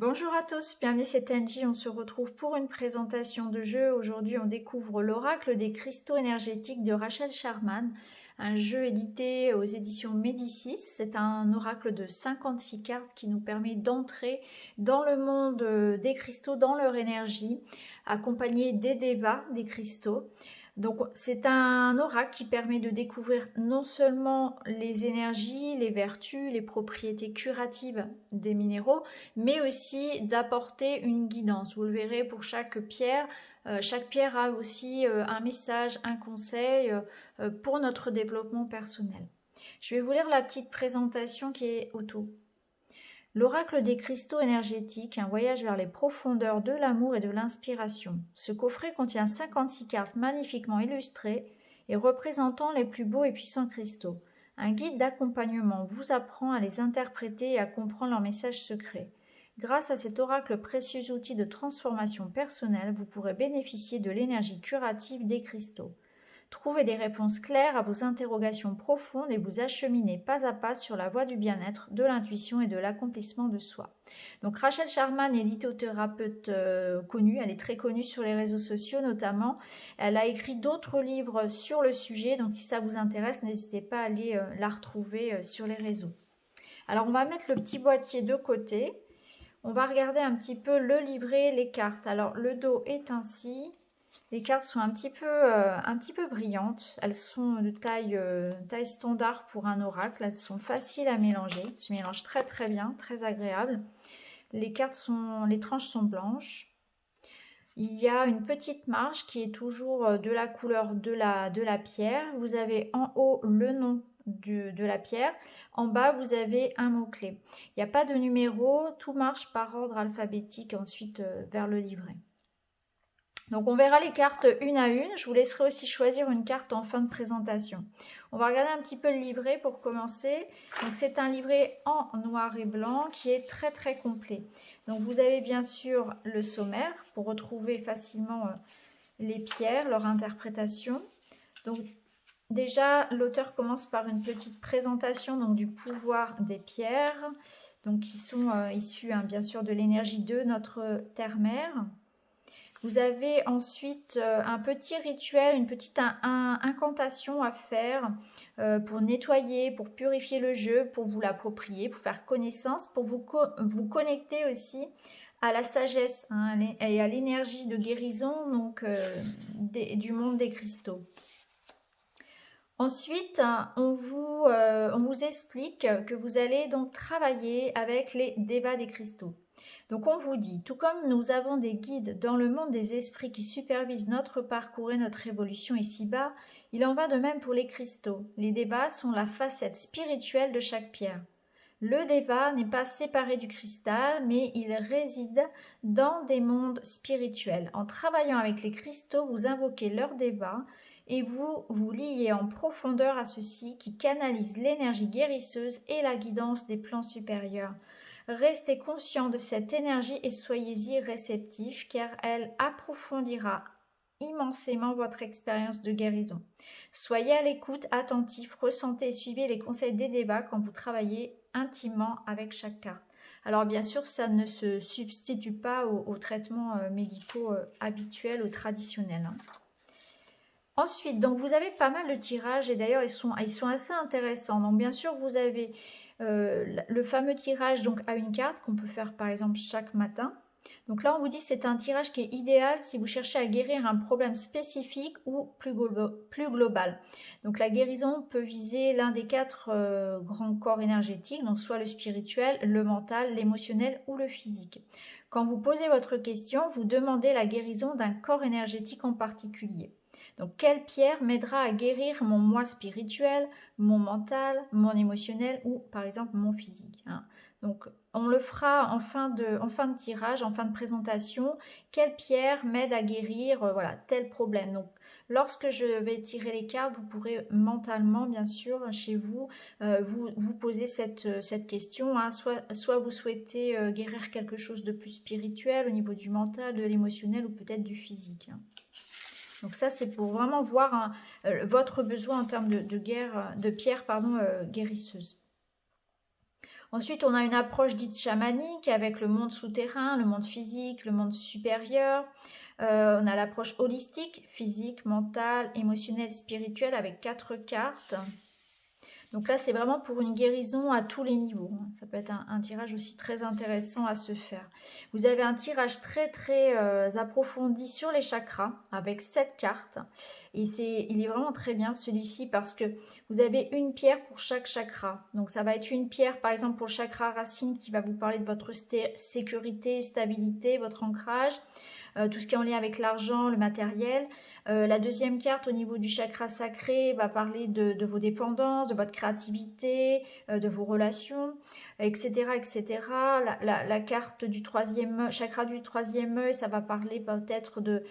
Bonjour à tous, bienvenue, c'est Angie. On se retrouve pour une présentation de jeu. Aujourd'hui, on découvre l'oracle des cristaux énergétiques de Rachel Sharman, un jeu édité aux éditions Médicis. C'est un oracle de 56 cartes qui nous permet d'entrer dans le monde des cristaux, dans leur énergie, accompagné des devas des cristaux. Donc c'est un oracle qui permet de découvrir non seulement les énergies, les vertus, les propriétés curatives des minéraux, mais aussi d'apporter une guidance. Vous le verrez pour chaque pierre a aussi un message, un conseil pour notre développement personnel. Je vais vous lire la petite présentation qui est autour. L'oracle des cristaux énergétiques, un voyage vers les profondeurs de l'amour et de l'inspiration. Ce coffret contient 56 cartes magnifiquement illustrées et représentant les plus beaux et puissants cristaux. Un guide d'accompagnement vous apprend à les interpréter et à comprendre leurs messages secrets. Grâce à cet oracle précieux outil de transformation personnelle, vous pourrez bénéficier de l'énergie curative des cristaux. Trouvez des réponses claires à vos interrogations profondes et vous acheminez pas à pas sur la voie du bien-être, de l'intuition et de l'accomplissement de soi. Donc Rachel Sharman est lithothérapeute connue, elle est très connue sur les réseaux sociaux notamment. Elle a écrit d'autres livres sur le sujet, donc si ça vous intéresse, n'hésitez pas à aller la retrouver sur les réseaux. Alors on va mettre le petit boîtier de côté. On va regarder un petit peu le livret, les cartes. Alors le dos est ainsi. Les cartes sont un petit peu brillantes. Elles sont de taille standard pour un oracle. Elles sont faciles à mélanger. Elles se mélangent très très bien, très agréable. Les tranches sont blanches. Il y a une petite marge qui est toujours de la couleur de la pierre. Vous avez en haut le nom de la pierre. En bas, vous avez un mot-clé. Il n'y a pas de numéro. Tout marche par ordre alphabétique ensuite vers le livret. Donc on verra les cartes une à une. Je vous laisserai aussi choisir une carte en fin de présentation. On va regarder un petit peu le livret pour commencer. Donc c'est un livret en noir et blanc qui est très très complet. Donc vous avez bien sûr le sommaire pour retrouver facilement les pierres, leur interprétation. Donc déjà l'auteur commence par une petite présentation donc, du pouvoir des pierres, donc qui sont issues bien sûr de l'énergie de notre terre-mère. Vous avez ensuite un petit rituel, une petite incantation à faire pour nettoyer, pour purifier le jeu, pour vous l'approprier, pour faire connaissance, pour vous connecter aussi à la sagesse et à l'énergie de guérison donc, du monde des cristaux. Ensuite, on vous explique que vous allez donc travailler avec les devas des cristaux. Donc on vous dit, tout comme nous avons des guides dans le monde des esprits qui supervisent notre parcours et notre évolution ici-bas, il en va de même pour les cristaux. Les devas sont la facette spirituelle de chaque pierre. Le deva n'est pas séparé du cristal, mais il réside dans des mondes spirituels. En travaillant avec les cristaux, vous invoquez leur deva et vous vous liez en profondeur à ceux-ci qui canalisent l'énergie guérisseuse et la guidance des plans supérieurs. Restez conscient de cette énergie et soyez-y réceptifs car elle approfondira immensément votre expérience de guérison. Soyez à l'écoute, attentifs, ressentez et suivez les conseils des devas quand vous travaillez intimement avec chaque carte. Alors bien sûr, ça ne se substitue pas aux traitements médicaux habituels ou traditionnels. Ensuite, donc vous avez pas mal de tirages et d'ailleurs ils sont assez intéressants. Donc bien sûr, vous avez le fameux tirage donc à une carte qu'on peut faire par exemple chaque matin. Donc là, on vous dit que c'est un tirage qui est idéal si vous cherchez à guérir un problème spécifique ou plus global. Donc la guérison peut viser l'un des 4 grands corps énergétiques, donc soit le spirituel, le mental, l'émotionnel ou le physique. Quand vous posez votre question, vous demandez la guérison d'un corps énergétique en particulier. Donc, quelle pierre m'aidera à guérir mon moi spirituel, mon mental, mon émotionnel ou par exemple mon physique, Donc, on le fera en fin de tirage, en fin de présentation. Quelle pierre m'aide à guérir tel problème. Donc, lorsque je vais tirer les cartes, vous pourrez mentalement, bien sûr, chez vous, vous poser cette question. Soit vous souhaitez guérir quelque chose de plus spirituel au niveau du mental, de l'émotionnel ou peut-être du physique. Donc ça, c'est pour vraiment voir votre besoin en termes de pierre guérisseuse. Ensuite, on a une approche dite chamanique avec le monde souterrain, le monde physique, le monde supérieur. On a l'approche holistique, physique, mentale, émotionnelle, spirituelle avec 4 cartes. Donc là, c'est vraiment pour une guérison à tous les niveaux. Ça peut être un tirage aussi très intéressant à se faire. Vous avez un tirage très approfondi sur les chakras avec 7 cartes. Et il est vraiment très bien celui-ci parce que vous avez une pierre pour chaque chakra. Donc ça va être une pierre par exemple pour le chakra racine qui va vous parler de votre sécurité, stabilité, votre ancrage. Tout ce qui est en lien avec l'argent, le matériel. La deuxième carte au niveau du chakra sacré va parler de vos dépendances, de votre créativité, de vos relations, etc. etc. La carte du troisième chakra du troisième œil, ça va parler peut-être de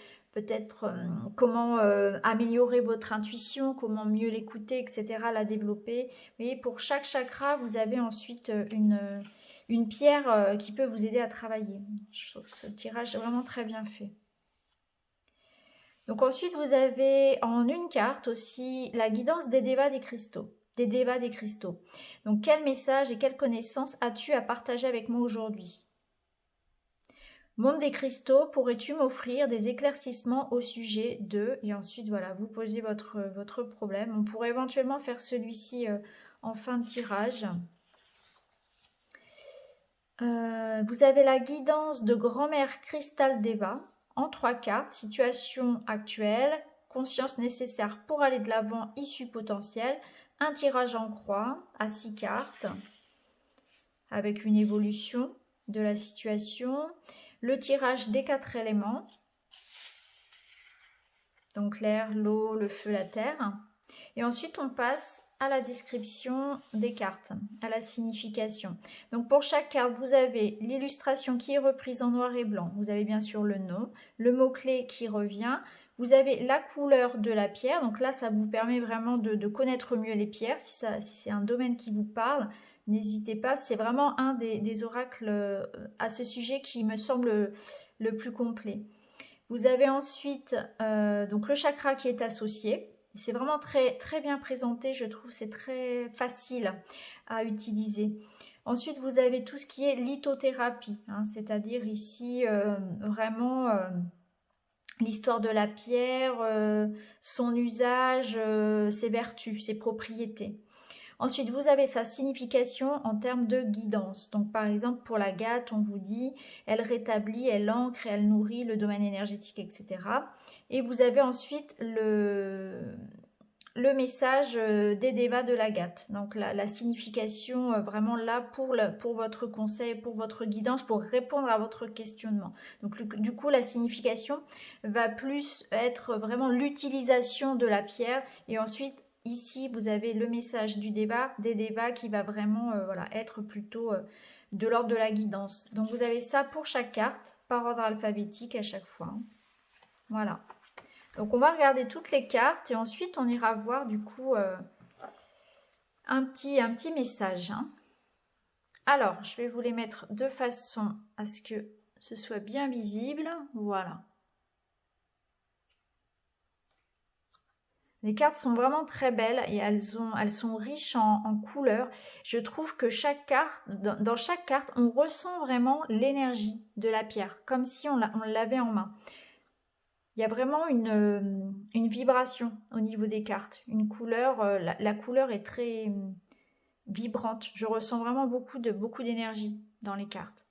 comment améliorer votre intuition, comment mieux l'écouter, etc., la développer. Mais pour chaque chakra, vous avez ensuite une pierre qui peut vous aider à travailler. Je trouve que ce tirage est vraiment très bien fait. Donc ensuite, vous avez en une carte aussi la guidance des dévas des cristaux. Donc quel message et quelle connaissance as-tu à partager avec moi aujourd'hui? Monde des cristaux, pourrais-tu m'offrir des éclaircissements au sujet de... Et ensuite, voilà, vous posez votre problème. On pourrait éventuellement faire celui-ci en fin de tirage. Vous avez la guidance de grand-mère Cristal Deva en 3 cartes. Situation actuelle, conscience nécessaire pour aller de l'avant, issue potentielle. Un tirage en croix à 6 cartes avec une évolution de la situation. Le tirage des 4 éléments. Donc l'air, l'eau, le feu, la terre. Et ensuite on passe à la description des cartes, à la signification. Donc pour chaque carte, vous avez l'illustration qui est reprise en noir et blanc. Vous avez bien sûr le nom, le mot-clé qui revient. Vous avez la couleur de la pierre. Donc là, ça vous permet vraiment de connaître mieux les pierres. Si c'est un domaine qui vous parle, n'hésitez pas. C'est vraiment un des oracles à ce sujet qui me semble le plus complet. Vous avez ensuite donc le chakra qui est associé. C'est vraiment très bien présenté, je trouve, c'est très facile à utiliser. Ensuite, vous avez tout ce qui est lithothérapie, hein, c'est-à-dire ici vraiment l'histoire de la pierre, son usage, ses vertus, ses propriétés. Ensuite, vous avez sa signification en termes de guidance. Donc, par exemple, pour l'agate, on vous dit, elle rétablit, elle ancre, elle nourrit le domaine énergétique, etc. Et vous avez ensuite le message des devas de l'agate. Donc, la signification vraiment là pour votre conseil, pour votre guidance, pour répondre à votre questionnement. Donc, du coup, la signification va plus être vraiment l'utilisation de la pierre et ensuite ici, vous avez le message des devas qui va vraiment être plutôt de l'ordre de la guidance. Donc, vous avez ça pour chaque carte, par ordre alphabétique à chaque fois. Voilà. Donc, on va regarder toutes les cartes et ensuite, on ira voir du coup un petit message. Hein. Alors, je vais vous les mettre de façon à ce que ce soit bien visible. Voilà. Les cartes sont vraiment très belles et elles sont riches en couleurs. Je trouve que chaque carte, dans chaque carte, on ressent vraiment l'énergie de la pierre, comme si on l'avait en main. Il y a vraiment une vibration au niveau des cartes. Une couleur, la couleur est très vibrante. Je ressens vraiment beaucoup d'énergie dans les cartes.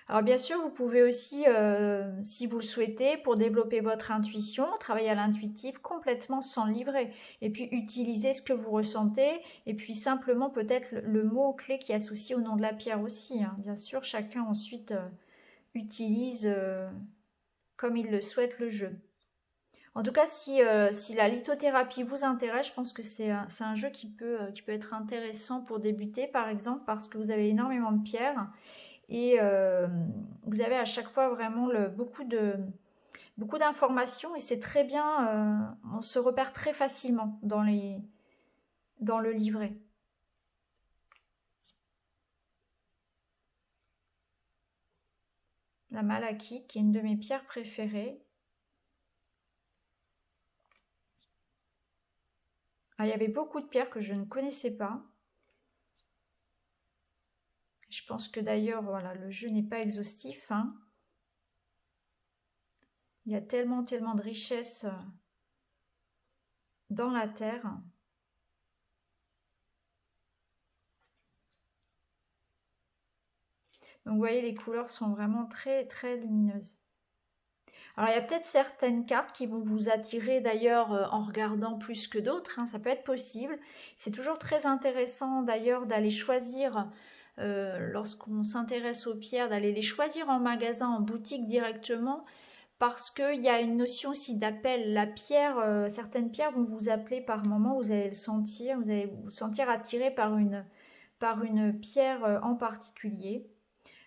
Alors bien sûr, vous pouvez aussi, si vous le souhaitez, pour développer votre intuition, travailler à l'intuitif complètement sans livret. Et puis utiliser ce que vous ressentez. Et puis simplement peut-être le mot-clé qui est associé au nom de la pierre aussi. Hein. Bien sûr, chacun ensuite utilise comme il le souhaite le jeu. En tout cas, si la lithothérapie vous intéresse, je pense que c'est un jeu qui peut être intéressant pour débuter, par exemple, parce que vous avez énormément de pierres. Et vous avez à chaque fois vraiment beaucoup d'informations et c'est très bien, on se repère très facilement dans le livret. La malachite qui est une de mes pierres préférées. il y avait beaucoup de pierres que je ne connaissais pas. Je pense que d'ailleurs, voilà, le jeu n'est pas exhaustif, hein. Il y a tellement de richesses dans la terre. Donc vous voyez, les couleurs sont vraiment très lumineuses. Alors il y a peut-être certaines cartes qui vont vous attirer d'ailleurs en regardant plus que d'autres, hein, ça peut être possible. C'est toujours très intéressant d'ailleurs d'aller choisir, lorsqu'on s'intéresse aux pierres, d'aller les choisir en magasin, en boutique directement, parce qu'il y a une notion aussi d'appel. La pierre, certaines pierres vont vous appeler par moment, vous allez le sentir, vous allez vous sentir attiré par une pierre en particulier.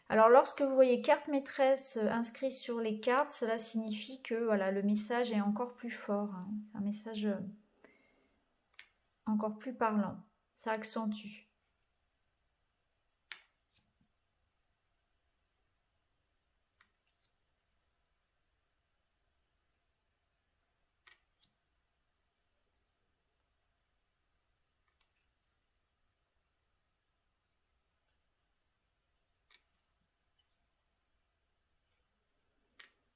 Alors lorsque vous voyez carte maîtresse inscrite sur les cartes, cela signifie que voilà, le message est encore plus fort, hein. C'est un message encore plus parlant, ça accentue.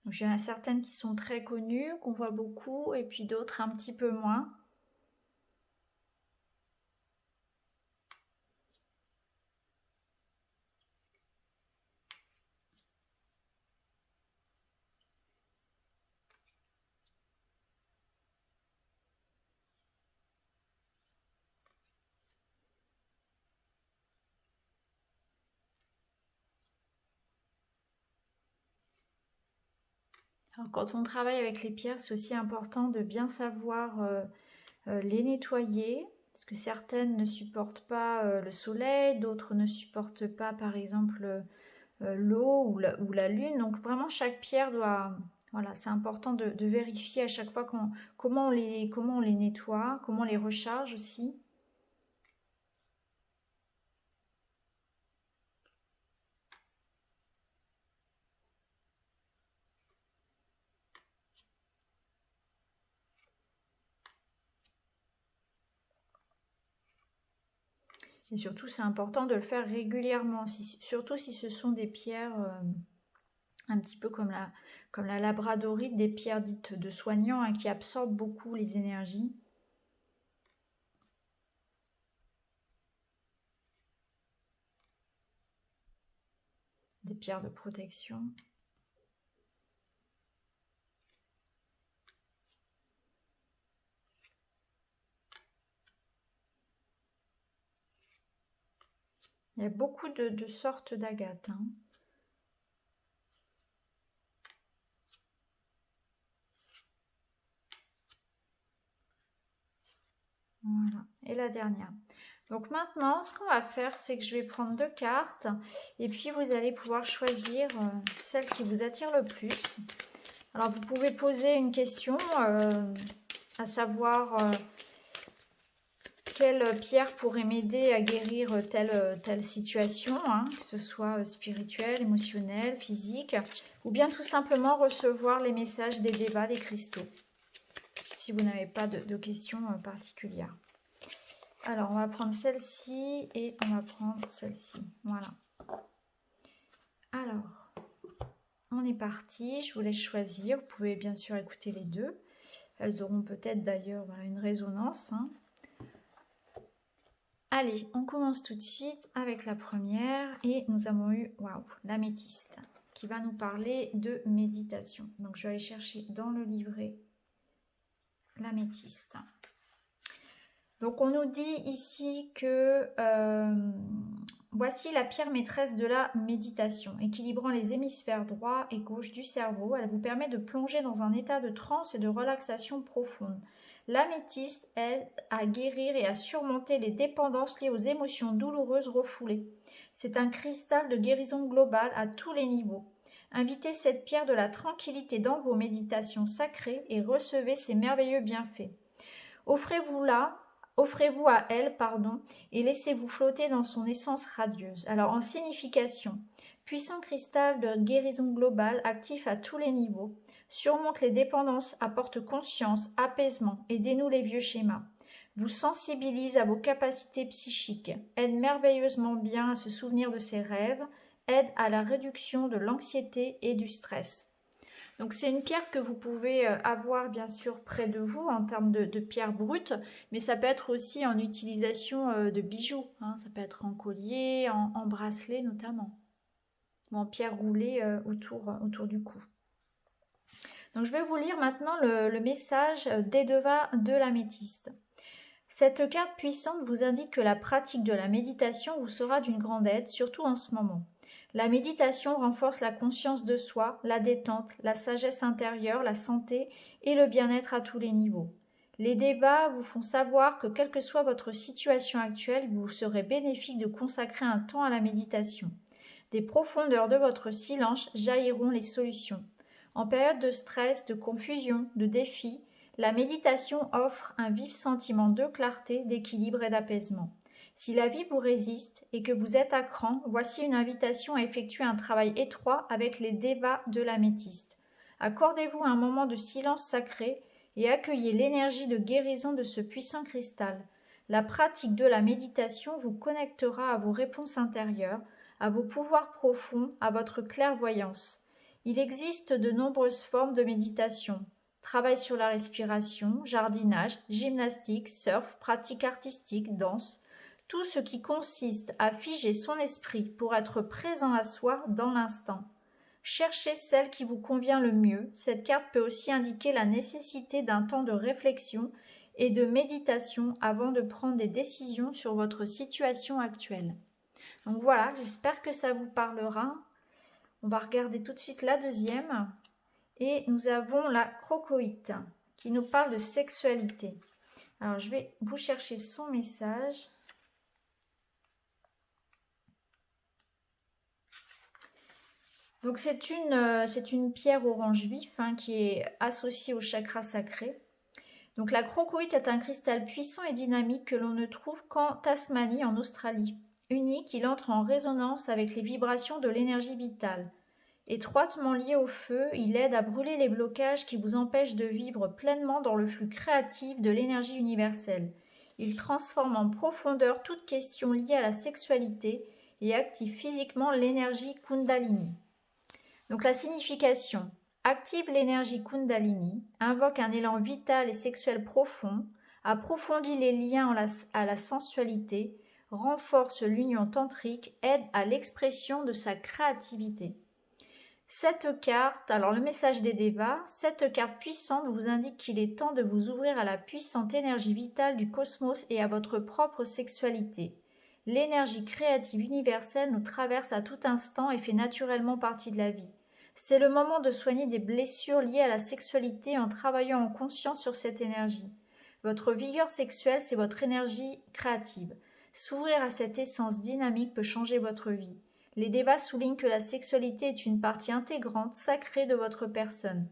Il y en a certaines qui sont très connues, qu'on voit beaucoup, et puis d'autres un petit peu moins. Alors, quand on travaille avec les pierres, c'est aussi important de bien savoir les nettoyer, parce que certaines ne supportent pas le soleil, d'autres ne supportent pas par exemple l'eau ou la lune. Donc vraiment chaque pierre doit... Voilà, c'est important de vérifier à chaque fois comment on les nettoie, comment on les recharge aussi. Et surtout, c'est important de le faire régulièrement, surtout si ce sont des pierres un petit peu comme la labradorite, des pierres dites de soignants, hein, qui absorbent beaucoup les énergies. Des pierres de protection. Il y a beaucoup de sortes d'agates, hein. Voilà, et la dernière. Donc maintenant, ce qu'on va faire, c'est que je vais prendre 2 cartes et puis vous allez pouvoir choisir celle qui vous attire le plus. Alors vous pouvez poser une question, à savoir quelle pierre pourrait m'aider à guérir telle situation, hein, que ce soit spirituelle, émotionnelle, physique, ou bien tout simplement recevoir les messages des débats des cristaux, si vous n'avez pas de questions particulières. Alors, on va prendre celle-ci et on va prendre celle-ci. Voilà. Alors, on est parti. Je vous laisse choisir. Vous pouvez bien sûr écouter les deux. Elles auront peut-être d'ailleurs une résonance, hein. Allez, on commence tout de suite avec la première. Et nous avons eu, waouh, l'améthyste, qui va nous parler de méditation. Donc, je vais aller chercher dans le livret l'améthyste. Donc on nous dit ici que voici la pierre maîtresse de la méditation, équilibrant les hémisphères droit et gauche du cerveau. Elle vous permet de plonger dans un état de transe et de relaxation profonde. L'améthyste aide à guérir et à surmonter les dépendances liées aux émotions douloureuses refoulées. C'est un cristal de guérison globale à tous les niveaux. Invitez cette pierre de la tranquillité dans vos méditations sacrées et recevez ses merveilleux bienfaits. Offrez-vous à elle, et laissez-vous flotter dans son essence radieuse. Alors, en signification, puissant cristal de guérison globale, actif à tous les niveaux, surmonte les dépendances, apporte conscience, apaisement et dénoue les vieux schémas. vous sensibilise à vos capacités psychiques, aide merveilleusement bien à se souvenir de ses rêves, aide à la réduction de l'anxiété et du stress. Donc c'est une pierre que vous pouvez avoir bien sûr près de vous en termes de pierre brute, mais ça peut être aussi en utilisation de bijoux, hein. Ça peut être en collier, en bracelet notamment, ou en pierre roulée autour du cou. Donc je vais vous lire maintenant le message d'Edeva de l'améthyste. Cette carte puissante vous indique que la pratique de la méditation vous sera d'une grande aide, surtout en ce moment. La méditation renforce la conscience de soi, la détente, la sagesse intérieure, la santé et le bien-être à tous les niveaux. Les débats vous font savoir que quelle que soit votre situation actuelle, il vous serait bénéfique de consacrer un temps à la méditation. Des profondeurs de votre silence jailliront les solutions. En période de stress, de confusion, de défi, la méditation offre un vif sentiment de clarté, d'équilibre et d'apaisement. Si la vie vous résiste et que vous êtes à cran, voici une invitation à effectuer un travail étroit avec les devas de l'améthyste. Accordez-vous un moment de silence sacré et accueillez l'énergie de guérison de ce puissant cristal. La pratique de la méditation vous connectera à vos réponses intérieures, à vos pouvoirs profonds, à votre clairvoyance. Il existe de nombreuses formes de méditation. Travail sur la respiration, jardinage, gymnastique, surf, pratique artistique, danse. Tout ce qui consiste à figer son esprit pour être présent à soi dans l'instant. Cherchez celle qui vous convient le mieux. Cette carte peut aussi indiquer la nécessité d'un temps de réflexion et de méditation avant de prendre des décisions sur votre situation actuelle. Donc voilà, j'espère que ça vous parlera. On va regarder tout de suite la deuxième. Et nous avons la crocoïte qui nous parle de sexualité. Alors je vais vous chercher son message. Donc c'est une pierre orange vif qui est associée au chakra sacré. Donc la crocoïte est un cristal puissant et dynamique que l'on ne trouve qu'en Tasmanie, en Australie. Unique, il entre en résonance avec les vibrations de l'énergie vitale. Étroitement lié au feu, il aide à brûler les blocages qui vous empêchent de vivre pleinement dans le flux créatif de l'énergie universelle. Il transforme en profondeur toute question liée à la sexualité et active physiquement l'énergie Kundalini. Donc la signification: active l'énergie Kundalini, invoque un élan vital et sexuel profond, approfondit les liens à la sensualité, renforce l'union tantrique, aide à l'expression de sa créativité. Cette carte, alors le message des devas, cette carte puissante vous indique qu'il est temps de vous ouvrir à la puissante énergie vitale du cosmos et à votre propre sexualité. L'énergie créative universelle nous traverse à tout instant et fait naturellement partie de la vie. C'est le moment de soigner des blessures liées à la sexualité en travaillant en conscience sur cette énergie. Votre vigueur sexuelle, c'est votre énergie créative. S'ouvrir à cette essence dynamique peut changer votre vie. Les débats soulignent que la sexualité est une partie intégrante, sacrée de votre personne.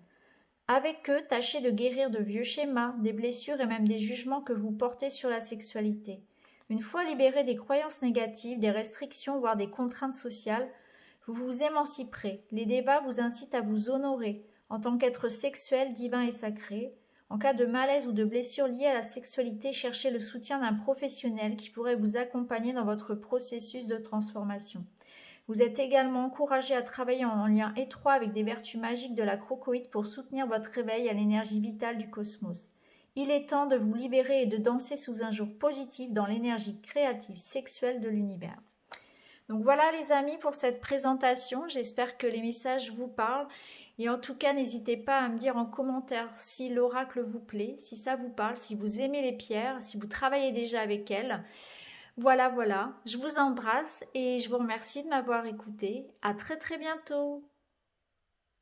Avec eux, tâchez de guérir de vieux schémas, des blessures et même des jugements que vous portez sur la sexualité. Une fois libéré des croyances négatives, des restrictions, voire des contraintes sociales, vous vous émanciperez. Les débats vous incitent à vous honorer en tant qu'être sexuel, divin et sacré. En cas de malaise ou de blessure liée à la sexualité, cherchez le soutien d'un professionnel qui pourrait vous accompagner dans votre processus de transformation. Vous êtes également encouragé à travailler en lien étroit avec des vertus magiques de la crocoïte pour soutenir votre réveil à l'énergie vitale du cosmos. Il est temps de vous libérer et de danser sous un jour positif dans l'énergie créative sexuelle de l'univers. Donc voilà les amis pour cette présentation, j'espère que les messages vous parlent. Et en tout cas, n'hésitez pas à me dire en commentaire si l'oracle vous plaît, si ça vous parle, si vous aimez les pierres, si vous travaillez déjà avec elles. Voilà, je vous embrasse et je vous remercie de m'avoir écouté. À très bientôt.